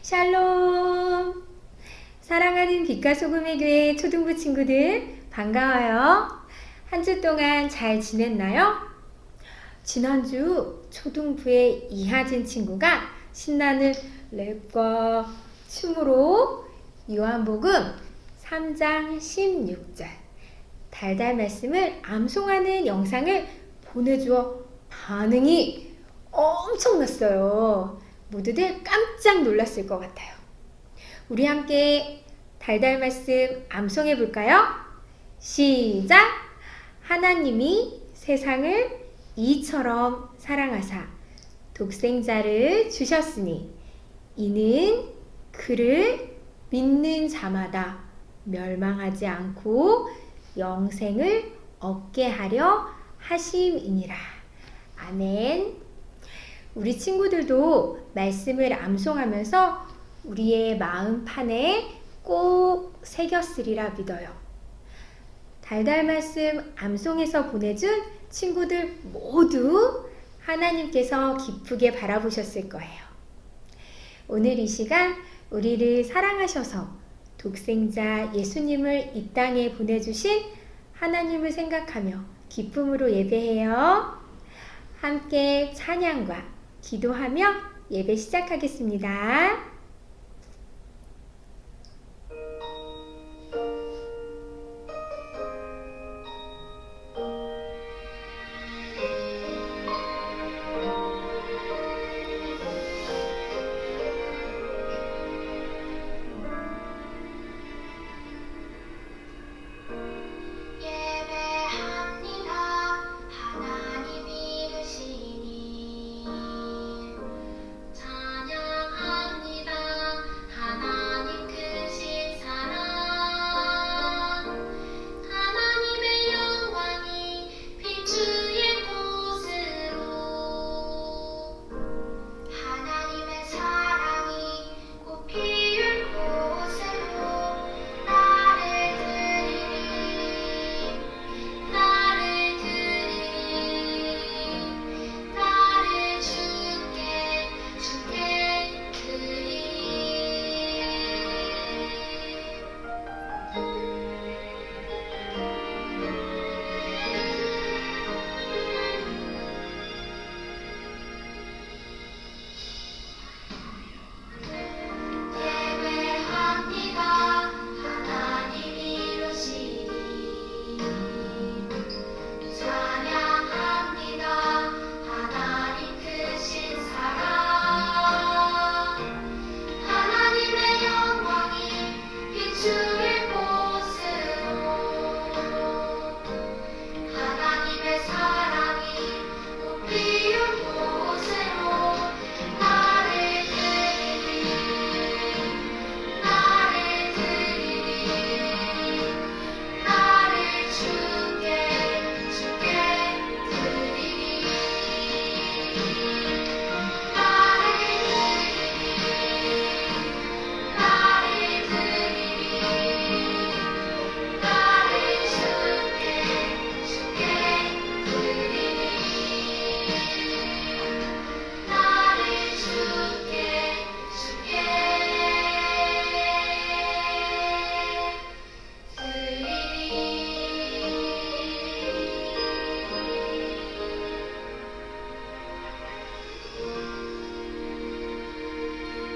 샬롬! 사랑하는 빛과 소금의 교회 초등부 친구들 반가워요. 한 주 동안 잘 지냈나요? 지난주 초등부의 이하진 친구가 신나는 랩과 춤으로 요한복음 3장 16절 달달 말씀을 암송하는 영상을 보내주어 반응이 엄청났어요. 모두들 깜짝 놀랐을 것 같아요. 우리 함께 달달 말씀 암송해 볼까요? 시작! 하나님이 세상을 이처럼 사랑하사 독생자를 주셨으니 이는 그를 믿는 자마다 멸망하지 않고 영생을 얻게 하려 하심이니라. 아멘. 우리 친구들도 말씀을 암송하면서 우리의 마음판에 꼭 새겼으리라 믿어요. 달달 말씀 암송해서 보내준 친구들 모두 하나님께서 기쁘게 바라보셨을 거예요. 오늘 이 시간 우리를 사랑하셔서 독생자 예수님을 이 땅에 보내주신 하나님을 생각하며 기쁨으로 예배해요. 함께 찬양과 기도하며 예배 시작하겠습니다.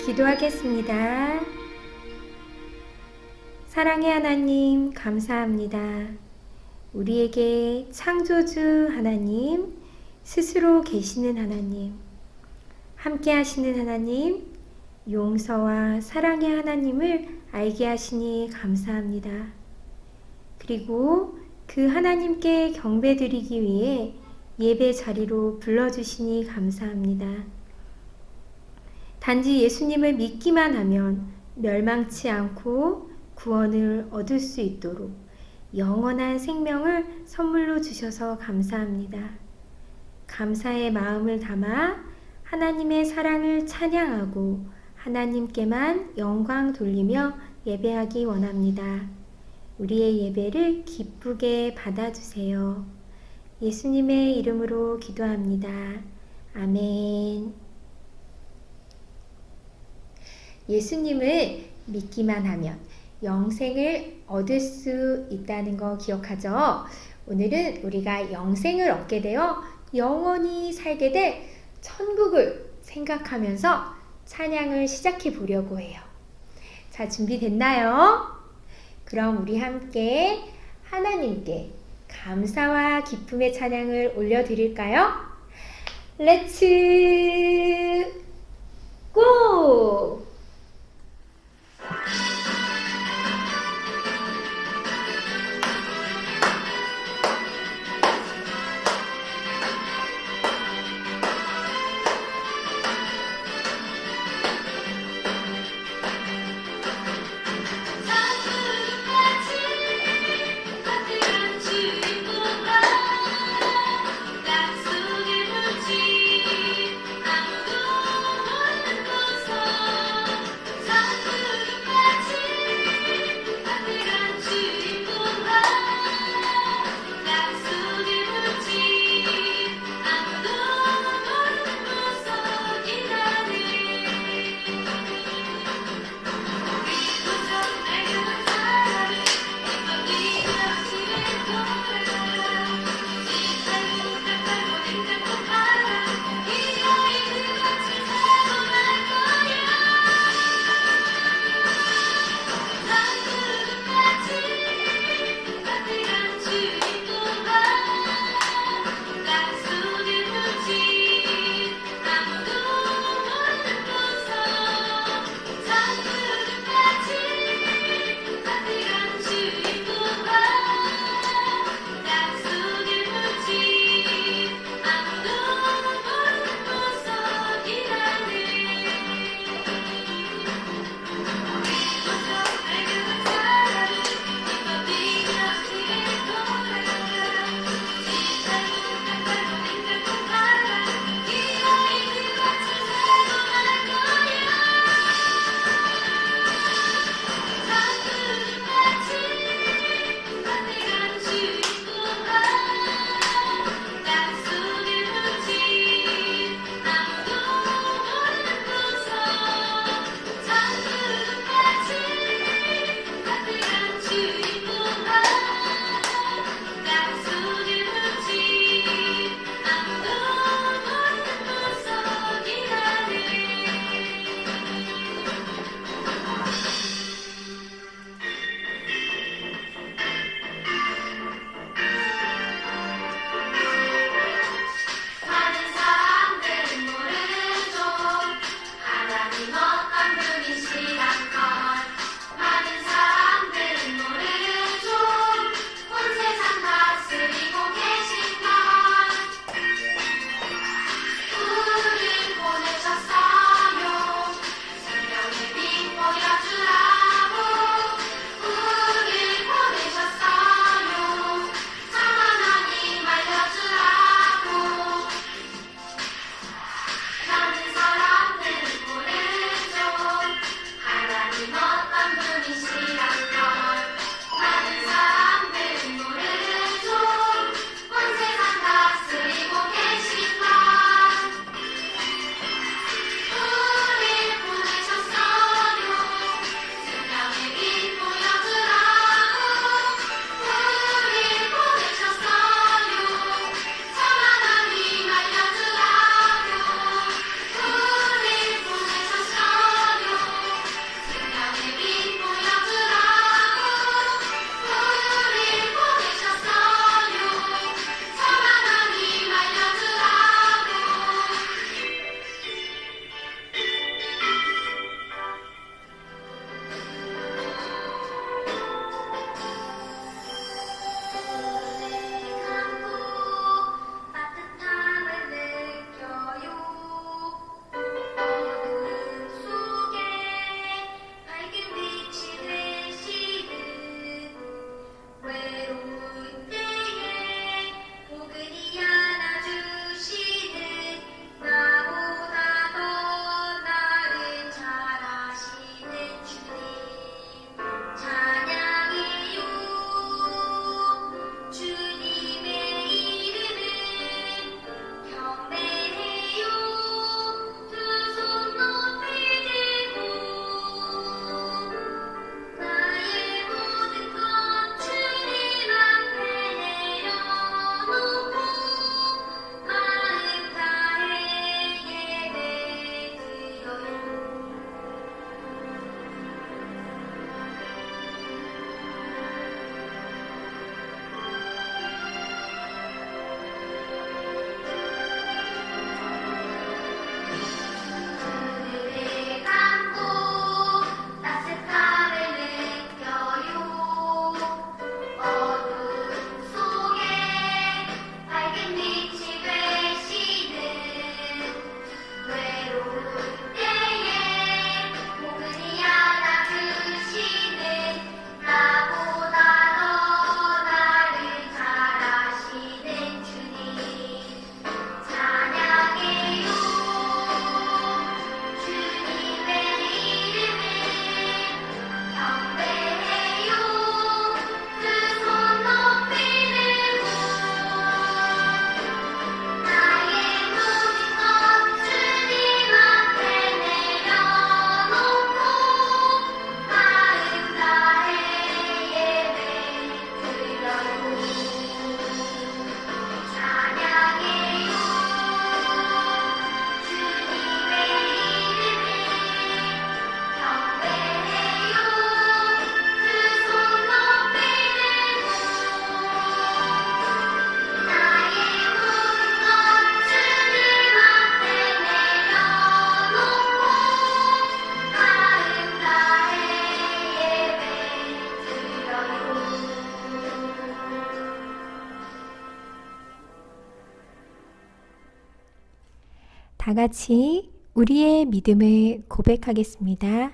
기도하겠습니다. 사랑의 하나님, 감사합니다. 우리에게 창조주 하나님, 스스로 계시는 하나님, 함께 하시는 하나님, 용서와 사랑의 하나님을 알게 하시니 감사합니다. 그리고 그 하나님께 경배드리기 위해 예배 자리로 불러주시니 감사합니다. 단지 예수님을 믿기만 하면 멸망치 않고 구원을 얻을 수 있도록 영원한 생명을 선물로 주셔서 감사합니다. 감사의 마음을 담아 하나님의 사랑을 찬양하고 하나님께만 영광 돌리며 예배하기 원합니다. 우리의 예배를 기쁘게 받아주세요. 예수님의 이름으로 기도합니다. 아멘. 예수님을 믿기만 하면 영생을 얻을 수 있다는 거 기억하죠? 오늘은 우리가 영생을 얻게 되어 영원히 살게 될 천국을 생각하면서 찬양을 시작해 보려고 해요. 자, 준비됐나요? 그럼 우리 함께 하나님께 감사와 기쁨의 찬양을 올려드릴까요? 렛츠 고! 약속의 물질 아무도 다 같이 우리의 믿음을 고백하겠습니다.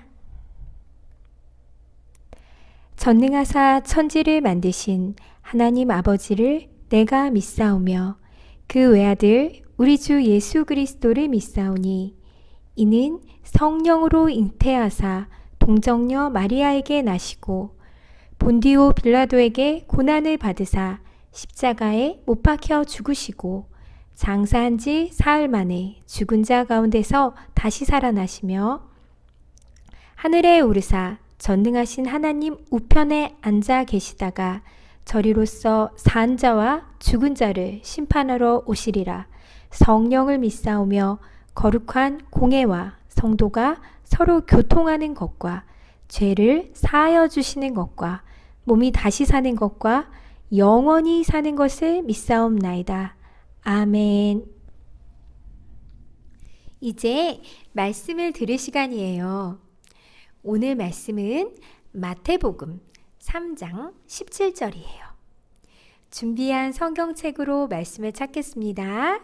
전능하사 천지를 만드신 하나님 아버지를 내가 믿사오며 그 외아들 우리 주 예수 그리스도를 믿사오니 이는 성령으로 잉태하사 동정녀 마리아에게 나시고 본디오 빌라도에게 고난을 받으사 십자가에 못 박혀 죽으시고 장사한 지 사흘 만에 죽은 자 가운데서 다시 살아나시며 하늘에 오르사 전능하신 하나님 우편에 앉아 계시다가 저리로서 산 자와 죽은 자를 심판하러 오시리라. 성령을 믿사오며 거룩한 공회와 성도가 서로 교통하는 것과 죄를 사하여 주시는 것과 몸이 다시 사는 것과 영원히 사는 것을 믿사옵나이다. 아멘. 이제 말씀을 들을 시간이에요. 오늘 말씀은 마태복음 3장 17절이에요. 준비한 성경책으로 말씀을 찾겠습니다.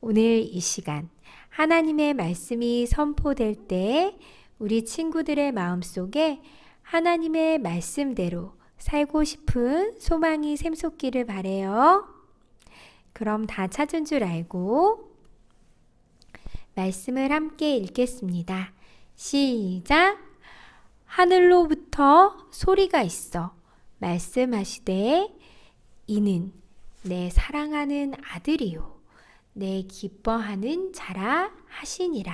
오늘 이 시간 하나님의 말씀이 선포될 때 우리 친구들의 마음속에 하나님의 말씀대로 살고 싶은 소망이 샘솟기를 바래요. 그럼 다 찾은 줄 알고 말씀을 함께 읽겠습니다. 시작! 하늘로부터 소리가 있어 말씀하시되 이는 내 사랑하는 아들이요 내 기뻐하는 자라 하시니라.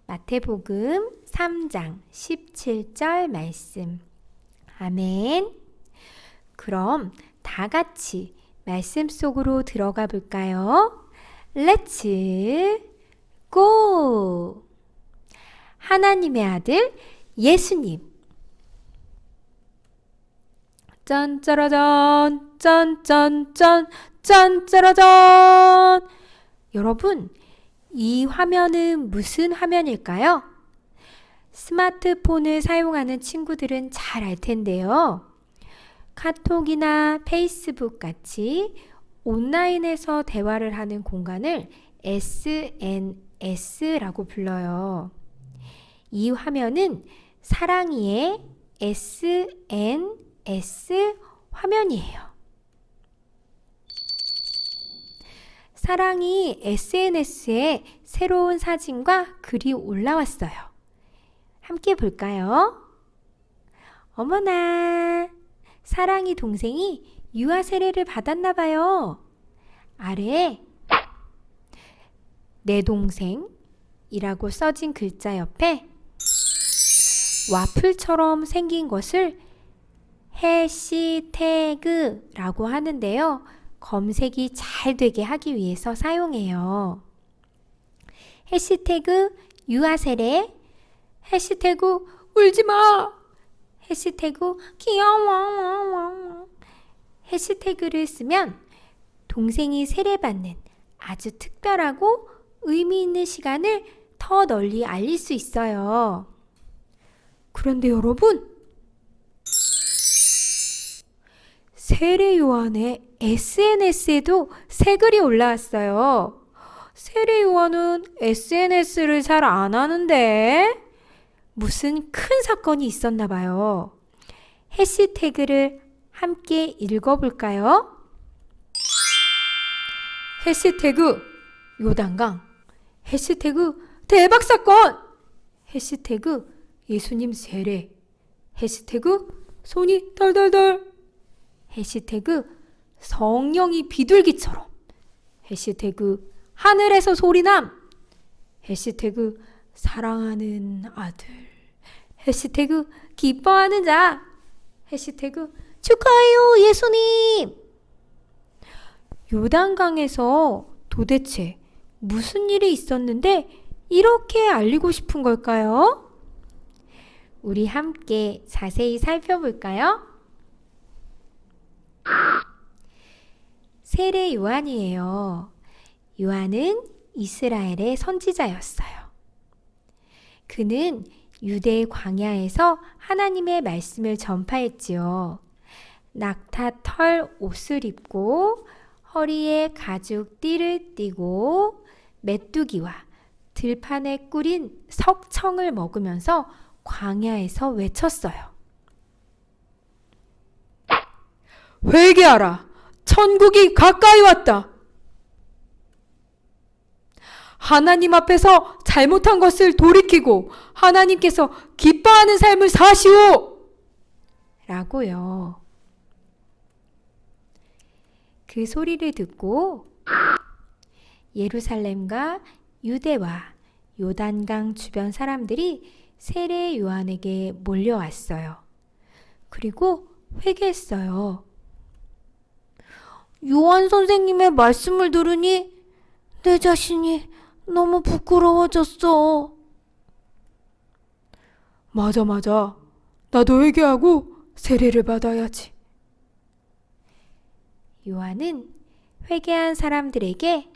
마태복음 3장 17절 말씀. 아멘. 그럼 다 같이 말씀 속으로 들어가 볼까요? 렛츠 고! 하나님의 아들 예수님. 짠짜라짠 짠짠짠 짠짜라짠. 여러분, 이 화면은 무슨 화면일까요? 스마트폰을 사용하는 친구들은 잘 알 텐데요. 카톡이나 페이스북 같이 온라인에서 대화를 하는 공간을 SNS라고 불러요. 이 화면은 사랑이의 SNS 화면이에요. 사랑이 SNS에 새로운 사진과 글이 올라왔어요. 함께 볼까요? 어머나, 사랑이 동생이 유아 세례를 받았나 봐요. 아래에 내 동생이라고 써진 글자 옆에 와플처럼 생긴 것을 해시태그라고 하는데요. 검색이 잘 되게 하기 위해서 사용해요. 해시태그 유아세례, 해시태그 울지마, 해시태그 귀여워. 해시태그를 쓰면 동생이 세례받는 아주 특별하고 의미 있는 시간을 더 널리 알릴 수 있어요. 그런데 여러분, 세례 요한의 SNS에도 새 글이 올라왔어요. 세례 요한은 SNS를 잘 안 하는데 무슨 큰 사건이 있었나 봐요. 해시태그를 함께 읽어볼까요? 해시태그 요단강, 해시태그 대박 사건, 해시태그 예수님 세례, 해시태그 손이 덜덜덜, 해시태그 성령이 비둘기처럼, 해시태그 하늘에서 소리남, 해시태그 사랑하는 아들, 해시태그 기뻐하는 자, 해시태그 축하해요 예수님. 요단강에서 도대체 무슨 일이 있었는데 이렇게 알리고 싶은 걸까요? 우리 함께 자세히 살펴볼까요? 세례 요한이에요. 요한은 이스라엘의 선지자였어요. 그는 유대 광야에서 하나님의 말씀을 전파했지요. 낙타 털 옷을 입고 허리에 가죽 띠를 띠고 메뚜기와 들판에 꿀인 석청을 먹으면서 광야에서 외쳤어요. 회개하라! 천국이 가까이 왔다! 하나님 앞에서 잘못한 것을 돌이키고 하나님께서 기뻐하는 삶을 사시오! 라고요. 그 소리를 듣고 예루살렘과 유대와 요단강 주변 사람들이 세례 요한에게 몰려왔어요. 그리고 회개했어요. 요한 선생님의 말씀을 들으니 내 자신이 너무 부끄러워졌어. 맞아. 나도 회개하고 세례를 받아야지. 요한은 회개한 사람들에게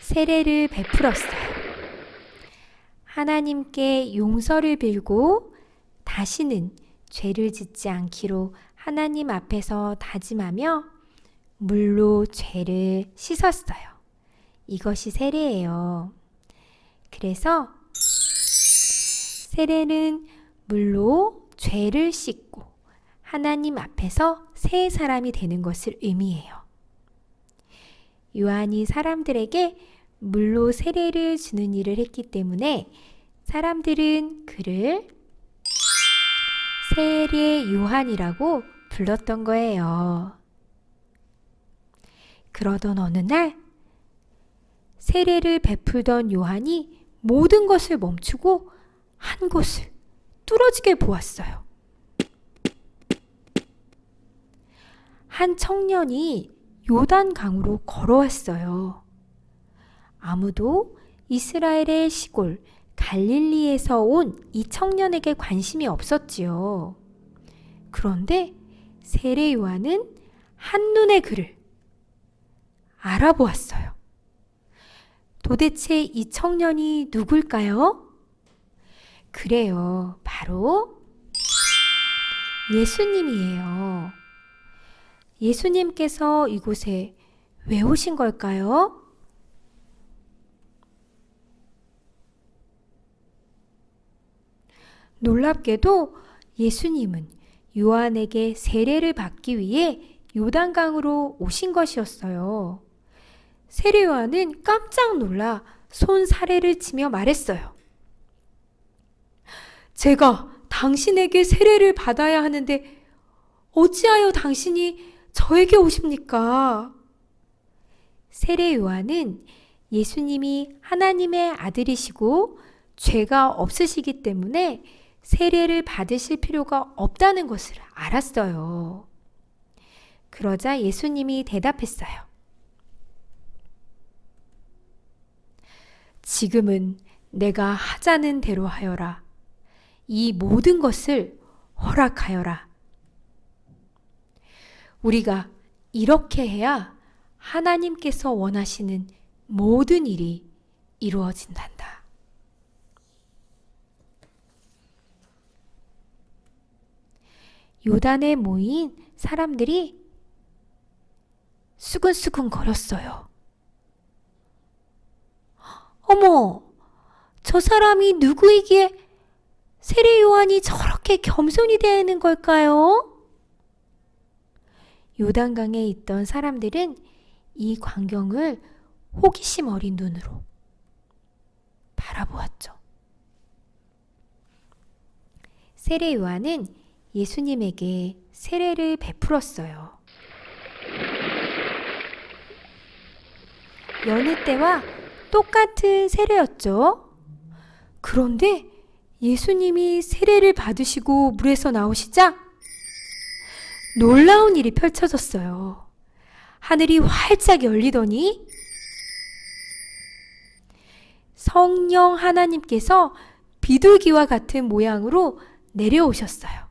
세례를 베풀었어요. 하나님께 용서를 빌고 다시는 죄를 짓지 않기로 하나님 앞에서 다짐하며 물로 죄를 씻었어요. 이것이 세례예요. 그래서 세례는 물로 죄를 씻고 하나님 앞에서 새 사람이 되는 것을 의미해요. 요한이 사람들에게 물로 세례를 주는 일을 했기 때문에 사람들은 그를 세례 요한이라고 불렀던 거예요. 그러던 어느 날 세례를 베풀던 요한이 모든 것을 멈추고 한 곳을 뚫어지게 보았어요. 한 청년이 요단강으로 걸어왔어요. 아무도 이스라엘의 시골 갈릴리에서 온 이 청년에게 관심이 없었지요. 그런데 세례 요한은 한눈에 그를 알아보았어요. 도대체 이 청년이 누굴까요? 그래요. 바로 예수님이에요. 예수님께서 이곳에 왜 오신 걸까요? 놀랍게도 예수님은 요한에게 세례를 받기 위해 요단강으로 오신 것이었어요. 세례 요한은 깜짝 놀라 손 사래를 치며 말했어요. 제가 당신에게 세례를 받아야 하는데 어찌하여 당신이 저에게 오십니까? 세례 요한은 예수님이 하나님의 아들이시고 죄가 없으시기 때문에 세례를 받으실 필요가 없다는 것을 알았어요. 그러자 예수님이 대답했어요. 지금은 내가 하자는 대로 하여라. 이 모든 것을 허락하여라. 우리가 이렇게 해야 하나님께서 원하시는 모든 일이 이루어진단다. 요단에 모인 사람들이 수근수근 거렸어요. 어머, 저 사람이 누구이기에 세례 요한이 저렇게 겸손이 되는 걸까요? 요단강에 있던 사람들은 이 광경을 호기심 어린 눈으로 바라보았죠. 세례 요한은 예수님에게 세례를 베풀었어요. 여느 때와 똑같은 세례였죠. 그런데 예수님이 세례를 받으시고 물에서 나오시자 놀라운 일이 펼쳐졌어요. 하늘이 활짝 열리더니 성령 하나님께서 비둘기와 같은 모양으로 내려오셨어요.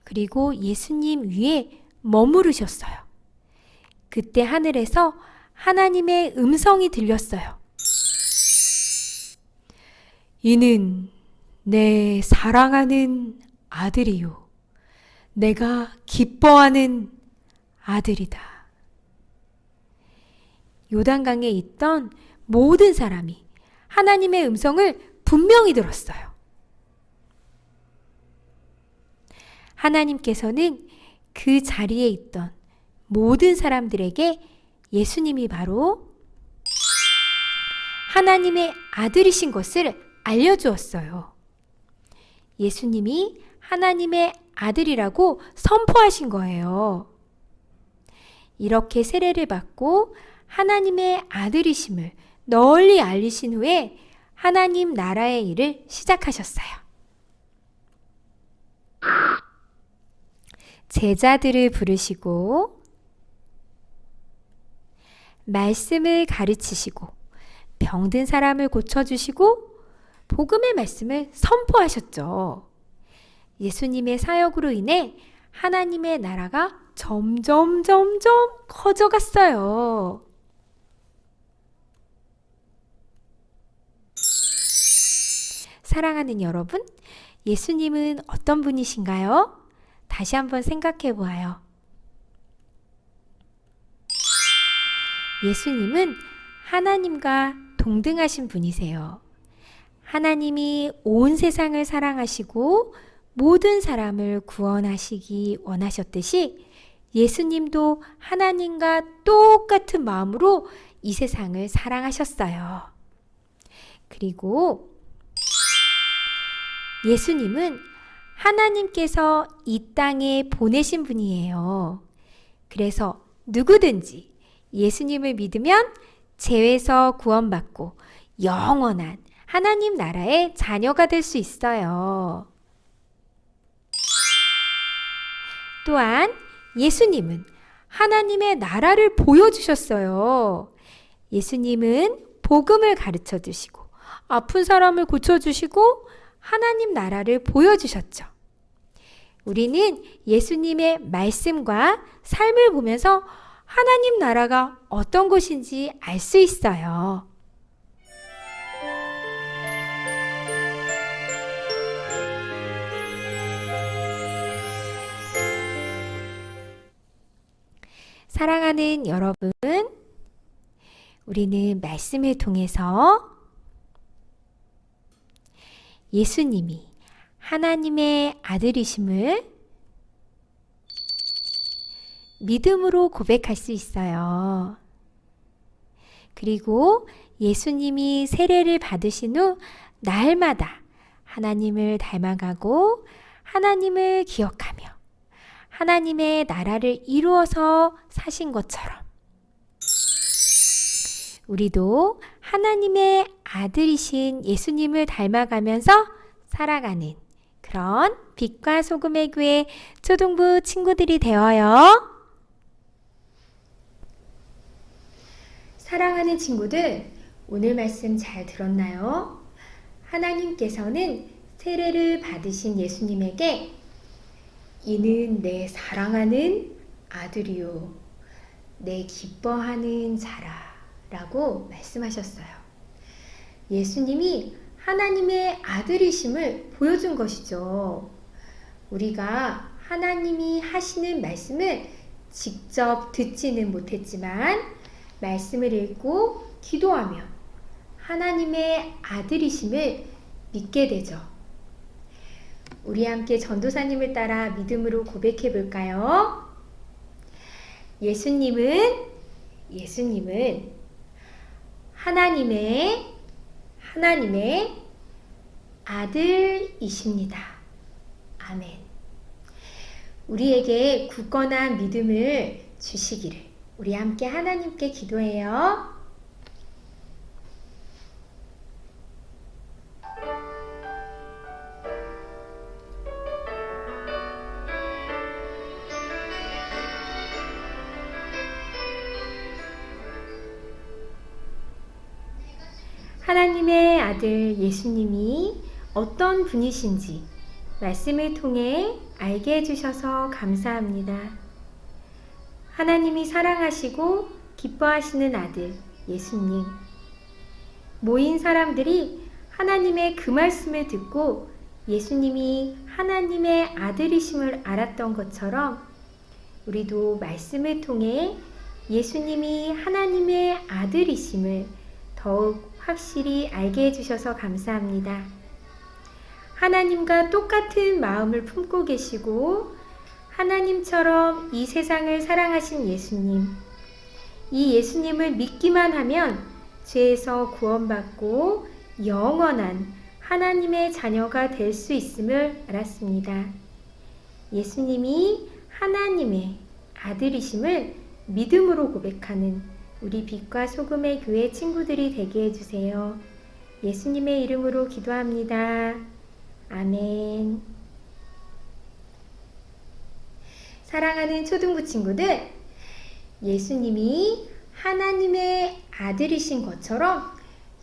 그리고 예수님 위에 머무르셨어요. 그때 하늘에서 하나님의 음성이 들렸어요. 이는 내 사랑하는 아들이요. 내가 기뻐하는 아들이다. 요단강에 있던 모든 사람이 하나님의 음성을 분명히 들었어요. 하나님께서는 그 자리에 있던 모든 사람들에게 예수님이 바로 하나님의 아들이신 것을 알려주었어요. 예수님이 하나님의 아들이라고 선포하신 거예요. 이렇게 세례를 받고 하나님의 아들이심을 널리 알리신 후에 하나님 나라의 일을 시작하셨어요. 제자들을 부르시고 말씀을 가르치시고 병든 사람을 고쳐주시고 복음의 말씀을 선포하셨죠. 예수님의 사역으로 인해 하나님의 나라가 점점 커져갔어요. 사랑하는 여러분, 예수님은 어떤 분이신가요? 다시 한번 생각해 보아요. 예수님은 하나님과 동등하신 분이세요. 하나님이 온 세상을 사랑하시고 모든 사람을 구원하시기 원하셨듯이 예수님도 하나님과 똑같은 마음으로 이 세상을 사랑하셨어요. 그리고 예수님은 하나님께서 이 땅에 보내신 분이에요. 그래서 누구든지 예수님을 믿으면 죄에서 구원받고 영원한 하나님 나라의 자녀가 될 수 있어요. 또한 예수님은 하나님의 나라를 보여주셨어요. 예수님은 복음을 가르쳐 주시고 아픈 사람을 고쳐주시고 하나님 나라를 보여주셨죠. 우리는 예수님의 말씀과 삶을 보면서 하나님 나라가 어떤 것인지 알 수 있어요. 사랑하는 여러분, 우리는 말씀을 통해서 예수님이 하나님의 아들이심을 믿음으로 고백할 수 있어요. 그리고 예수님이 세례를 받으신 후 날마다 하나님을 닮아가고 하나님을 기억하며 하나님의 나라를 이루어서 사신 것처럼 우리도 하나님의 아들이신 예수님을 닮아가면서 살아가는 그런 빛과 소금의 교회 초등부 친구들이 되어요. 사랑하는 친구들, 오늘 말씀 잘 들었나요? 하나님께서는 세례를 받으신 예수님에게 이는 내 사랑하는 아들이요 내 기뻐하는 자라 라고 말씀하셨어요. 예수님이 하나님의 아들이심을 보여준 것이죠. 우리가 하나님이 하시는 말씀을 직접 듣지는 못했지만 말씀을 읽고 기도하며 하나님의 아들이심을 믿게 되죠. 우리 함께 전도사님을 따라 믿음으로 고백해 볼까요? 예수님은 하나님의 아들이십니다. 아멘. 우리에게 굳건한 믿음을 주시기를 우리 함께 하나님께 기도해요. 하나님의 아들 예수님이 어떤 분이신지 말씀을 통해 알게 해주셔서 감사합니다. 하나님이 사랑하시고 기뻐하시는 아들 예수님, 모인 사람들이 하나님의 그 말씀을 듣고 예수님이 하나님의 아들이심을 알았던 것처럼 우리도 말씀을 통해 예수님이 하나님의 아들이심을 더욱 확실히 알게 해주셔서 감사합니다. 하나님과 똑같은 마음을 품고 계시고 하나님처럼 이 세상을 사랑하신 예수님, 이 예수님을 믿기만 하면 죄에서 구원받고 영원한 하나님의 자녀가 될 수 있음을 알았습니다. 예수님이 하나님의 아들이심을 믿음으로 고백하는 우리 빛과 소금의 교회 친구들이 되게 해주세요. 예수님의 이름으로 기도합니다. 아멘. 사랑하는 초등부 친구들, 예수님이 하나님의 아들이신 것처럼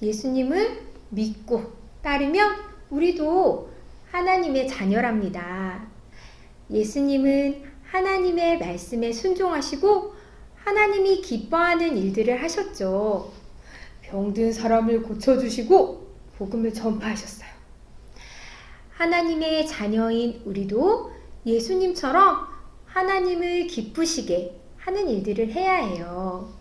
예수님을 믿고 따르면 우리도 하나님의 자녀랍니다. 예수님은 하나님의 말씀에 순종하시고 하나님이 기뻐하는 일들을 하셨죠. 병든 사람을 고쳐주시고 복음을 전파하셨어요. 하나님의 자녀인 우리도 예수님처럼 하나님을 기쁘시게 하는 일들을 해야 해요.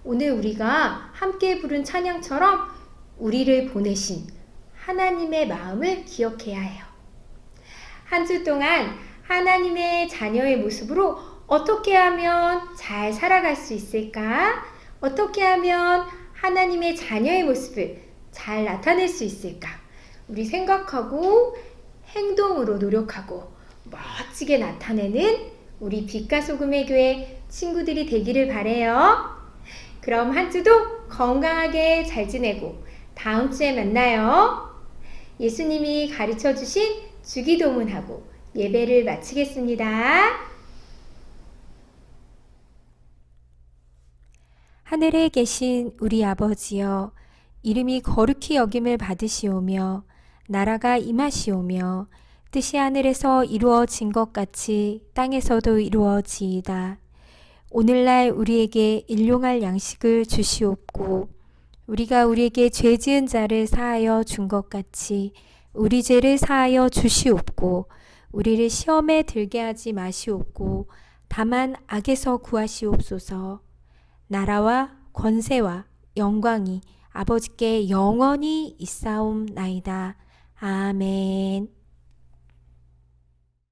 오늘 우리가 함께 부른 찬양처럼 우리를 보내신 하나님의 마음을 기억해야 해요. 한 주 동안 하나님의 자녀의 모습으로 어떻게 하면 잘 살아갈 수 있을까? 어떻게 하면 하나님의 자녀의 모습을 잘 나타낼 수 있을까? 우리 생각하고 행동으로 노력하고 멋지게 나타내는 우리 빛과 소금의 교회 친구들이 되기를 바래요. 그럼 한 주도 건강하게 잘 지내고 다음 주에 만나요. 예수님이 가르쳐 주신 주기도문하고 예배를 마치겠습니다. 하늘에 계신 우리 아버지여, 이름이 거룩히 여김을 받으시오며 나라가 임하시오며 뜻이 하늘에서 이루어진 것 같이 땅에서도 이루어지이다. 오늘날 우리에게 일용할 양식을 주시옵고 우리가 우리에게 죄 지은 자를 사하여 준 것 같이 우리 죄를 사하여 주시옵고 우리를 시험에 들게 하지 마시옵고 다만 악에서 구하시옵소서. 나라와 권세와 영광이 아버지께 영원히 있사옵나이다. 아멘.